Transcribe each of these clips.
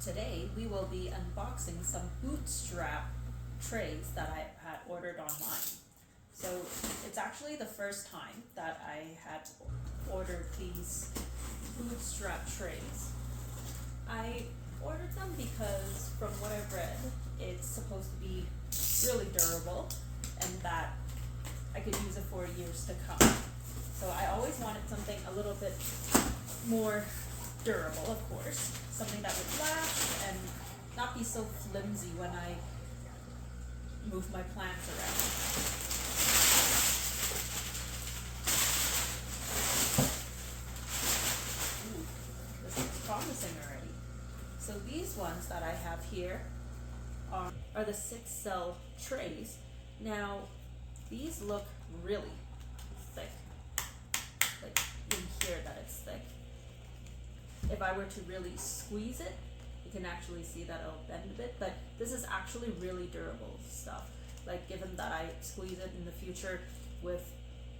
Today we will be unboxing some Bootstrap trays that I had ordered online. So it's actually the first time that I had ordered these Bootstrap trays. I ordered them because from what I've read, it's supposed to be really durable and that I could use it for years to come. So I always wanted something a little bit more durable, of course, something that would last and not be so flimsy when I move my plants around. Ooh, this is promising already. So these ones that I have here are the 6-cell trays. Now, these look really thick. Like, you can hear that it's thick. If I were to really squeeze it, you can actually see that it'll bend a bit, but this is actually really durable stuff. Like, given that I squeeze it in the future with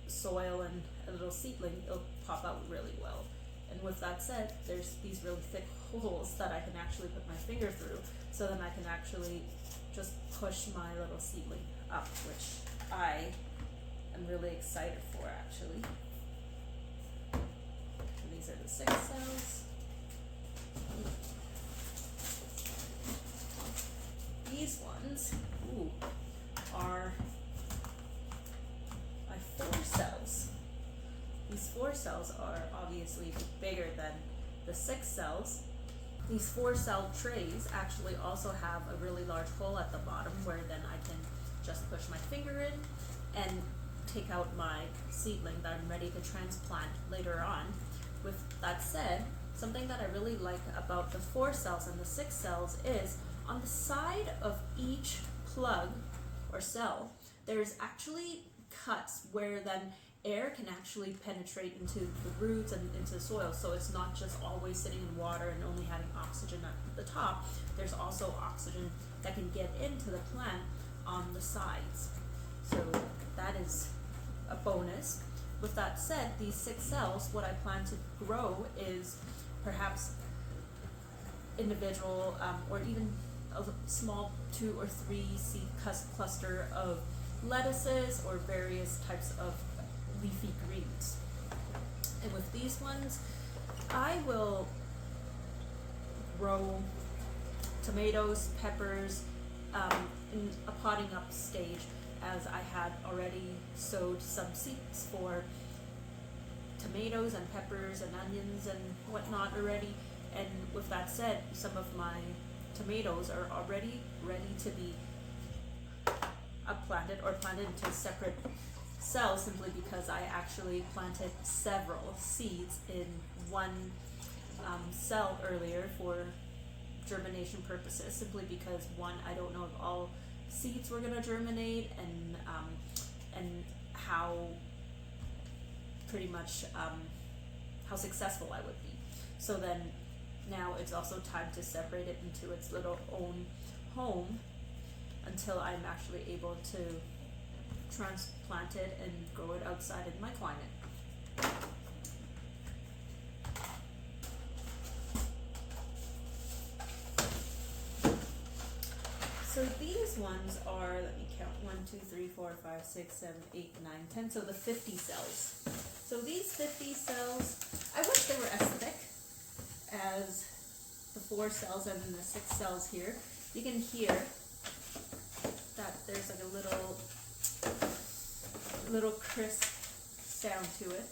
soil and a little seedling, it'll pop out really well. And with that said, there's these really thick holes that I can actually put my finger through, so then I can actually just push my little seedling up, which I am really excited for, actually. And these are the 6 cells. These ones, are my 4 cells. These 4 cells are obviously bigger than the 6 cells. These 4-cell trays actually also have a really large hole at the bottom where then I can just push my finger in and take out my seedling that I'm ready to transplant later on. With that said, something that I really like about the 4 cells and the 6 cells is on the side of each plug or cell, there's actually cuts where then air can actually penetrate into the roots and into the soil. So it's not just always sitting in water and only having oxygen at the top. There's also oxygen that can get into the plant on the sides. So that is a bonus. With that said, these 6 cells, what I plan to grow is perhaps individual or even a small 2 or 3 seed cluster of lettuces or various types of leafy greens. And with these ones, I will grow tomatoes, peppers in a potting up stage, as I had already sowed some seeds for tomatoes and peppers and onions and whatnot already. And with that said, some of my tomatoes are already ready to be planted or planted into separate cells, simply because I actually planted several seeds in one cell earlier for germination purposes, simply because one, I don't know if all seeds were going to germinate and how pretty much how successful I would be. So then now it's also time to separate it into its little own home until I'm actually able to transplant it and grow it outside in my climate. So these ones are, let me count, 1, 2, 3, 4, 5, 6, 7, 8, 9, 10, so the 50 cells. So these 50 cells, I wish they were as thick as the 4 cells and then the 6 cells here. You can hear that there's like a little crisp sound to it.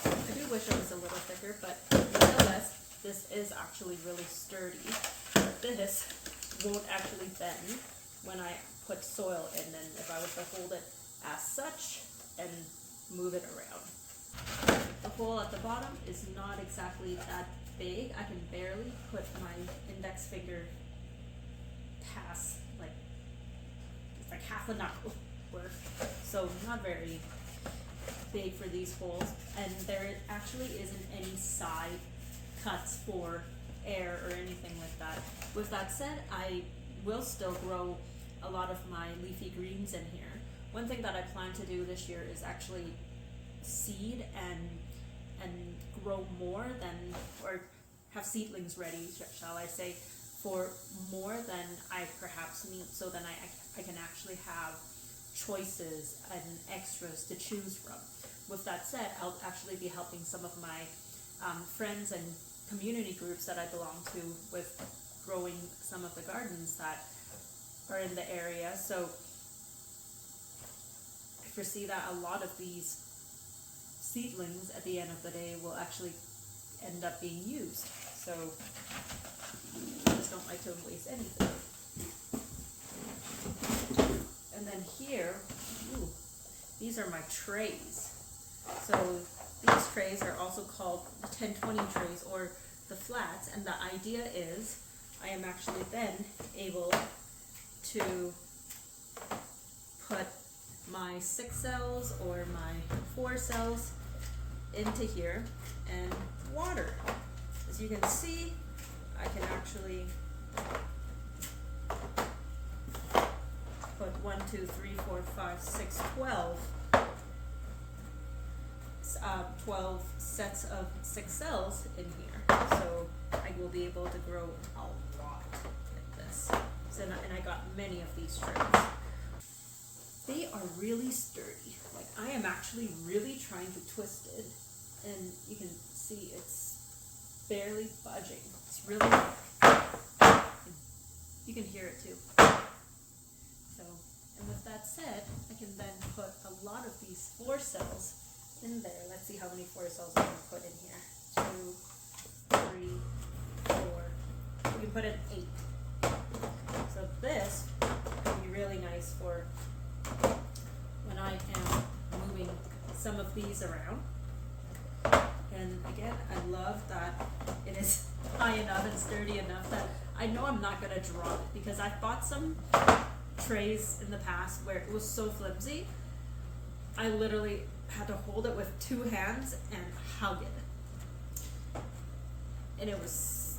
I do wish it was a little thicker, but nonetheless, this is actually really sturdy. This won't actually bend when I put soil in, and if I was to hold it as such and move it around. The hole at the bottom is not exactly that big. I can barely put my index finger past, like, it's like half a knuckle worth. So not very big for these holes, and there actually isn't any side cuts for air or anything like that. With that said, I will still grow a lot of my leafy greens in here. One thing that I plan to do this year is actually seed and grow more than, or have seedlings ready, shall I say, for more than I perhaps need, so then I can actually have choices and extras to choose from. With that said, I'll actually be helping some of my friends and community groups that I belong to with growing some of the gardens that are in the area. So I foresee that a lot of these seedlings at the end of the day will actually end up being used. So I just don't like to waste anything. And then here, these are my trays. So these trays are also called the 1020 trays or the flats, and the idea is I am actually then able to put my 6 cells or my 4 cells into here and water. As you can see, I can actually put 1, 2, 3, 4, 5, 6, 12 sets of 6 cells in here. So I will be able to grow a lot like this. So, and I got many of these trays. They are really sturdy. Like, I am actually really trying to twist it, and you can see it's barely budging. It's really, you can hear it too. So, and with that said, I can then put a lot of these 4 cells in there. Let's see how many 4 cells I can put in here. 2, 3, 4. We can put in 8. So this would be really nice for when I am moving some of these around. And again, I love that it is high enough and sturdy enough that I know I'm not going to drop it, because I've bought some trays in the past where it was so flimsy, I literally had to hold it with 2 hands and hug it. And it was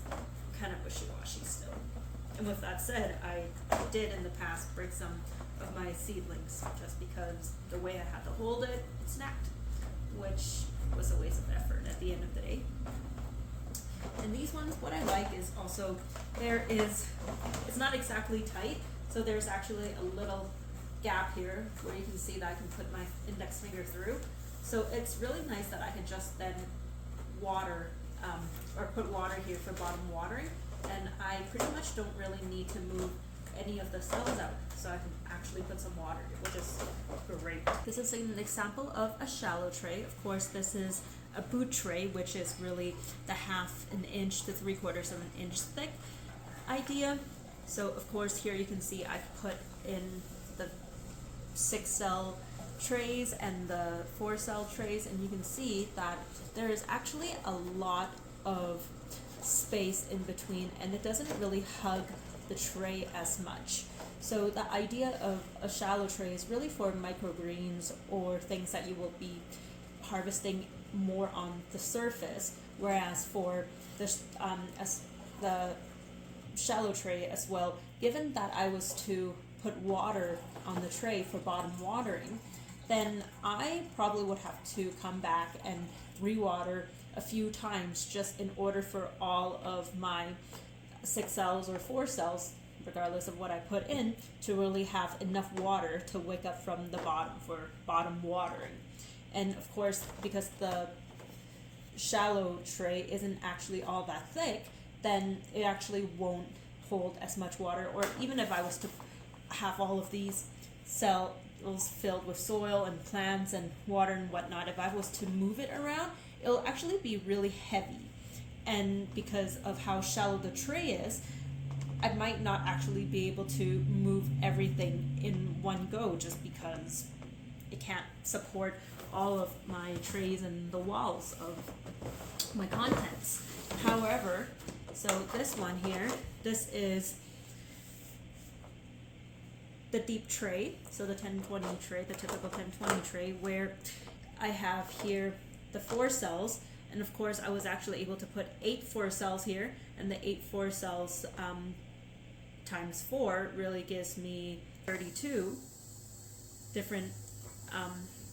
kind of wishy-washy still. And with that said, I did in the past break some of my seedlings just because the way I had to hold it, it snapped, which was a waste of effort at the end of the day. And these ones, what I like is also, it's not exactly tight, so there's actually a little gap here where you can see that I can put my index finger through. So it's really nice that I can just then water, or put water here for bottom watering, and I pretty much don't really need to move any of the cells out, so I can actually put some water here, which is great. This is an example of a shallow tray. Of course, this is a boot tray, which is really the 1/2 inch to 3/4 of an inch thick idea. So of course here you can see I've put in the 6 cell trays and the 4 cell trays, and you can see that there is actually a lot of space in between, and it doesn't really hug the tray as much. So the idea of a shallow tray is really for microgreens or things that you will be harvesting more on the surface, whereas for this as the shallow tray as well, given that I was to put water on the tray for bottom watering, then I probably would have to come back and rewater a few times just in order for all of my 6 cells or 4 cells, regardless of what I put in, to really have enough water to wake up from the bottom for bottom watering. And of course, because the shallow tray isn't actually all that thick, then it actually won't hold as much water. Or even if I was to have all of these cells filled with soil and plants and water and whatnot, if I was to move it around, it'll actually be really heavy. And because of how shallow the tray is, I might not actually be able to move everything in one go, just because it can't support all of my trays and the walls of my contents. However, so this one here, this is the deep tray, so the 1020 tray, the typical 1020 tray, where I have here the 4 cells, and of course I was actually able to put 8 4 cells here, and the 8 4 cells times 4 really gives me 32 different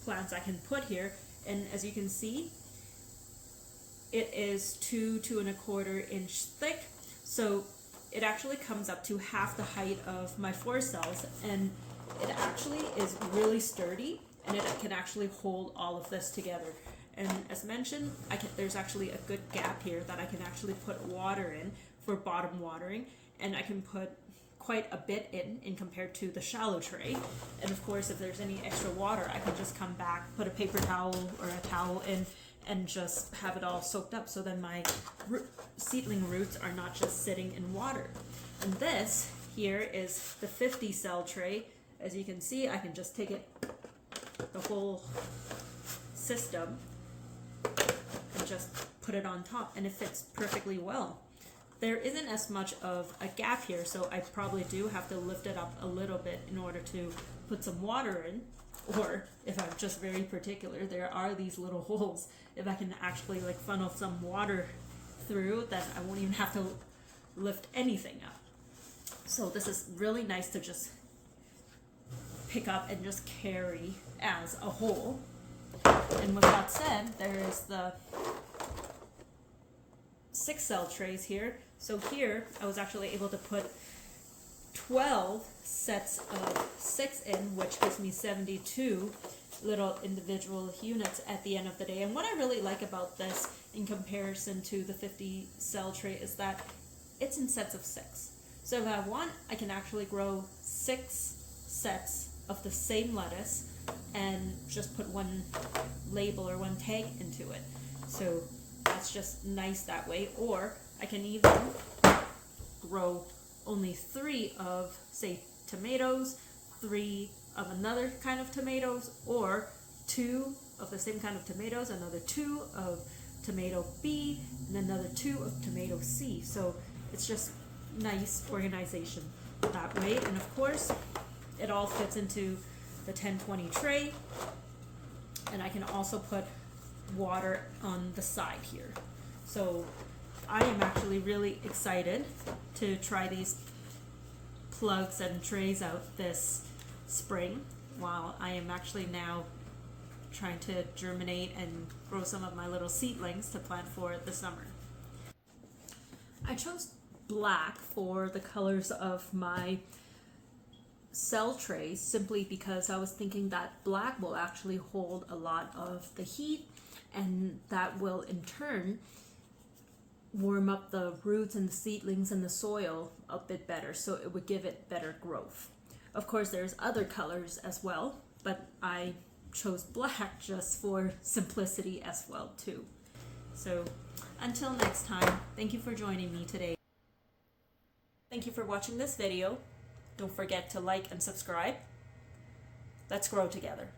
plants I can put here. And as you can see, it is 2.25 inch thick, so it actually comes up to half the height of my 4 cells, and it actually is really sturdy, and it can actually hold all of this together. And as mentioned, there's actually a good gap here that I can actually put water in for bottom watering, and I can put quite a bit in compared to the shallow tray. And of course, if there's any extra water, I can just come back, put a paper towel or a towel in, and just have it all soaked up, so then my seedling roots are not just sitting in water. And this here is the 50 cell tray. As you can see, I can just take it, the whole system, and just put it on top, and it fits perfectly well. There isn't as much of a gap here, so I probably do have to lift it up a little bit in order to put some water in. Or if I'm just very particular, there are these little holes. If I can actually like funnel some water through, then I won't even have to lift anything up. So this is really nice to just pick up and just carry as a whole. And with that said, there is the 6 cell trays here. So here I was actually able to put 12 sets of 6 in, which gives me 72 little individual units at the end of the day. And what I really like about this in comparison to the 50 cell tray is that it's in sets of 6. So if I want, I can actually grow 6 sets of the same lettuce and just put one label or one tag into it. So that's just nice that way. Or I can even grow only 3 of, say, tomatoes, 3 of another kind of tomatoes, or 2 of the same kind of tomatoes, another 2 of tomato B, and another 2 of tomato C. So it's just nice organization that way. And of course, it all fits into the 10-20 tray, and I can also put water on the side here. So I am actually really excited to try these plugs and trays out this spring, while I am actually now trying to germinate and grow some of my little seedlings to plant for the summer. I chose black for the colors of my cell trays simply because I was thinking that black will actually hold a lot of the heat, and that will in turn warm up the roots and the seedlings and the soil a bit better, so it would give it better growth. Of course, there's other colors as well, but I chose black just for simplicity as well too. So until next time, thank you for joining me today. Thank you for watching this video. Don't forget to like and subscribe. Let's grow together.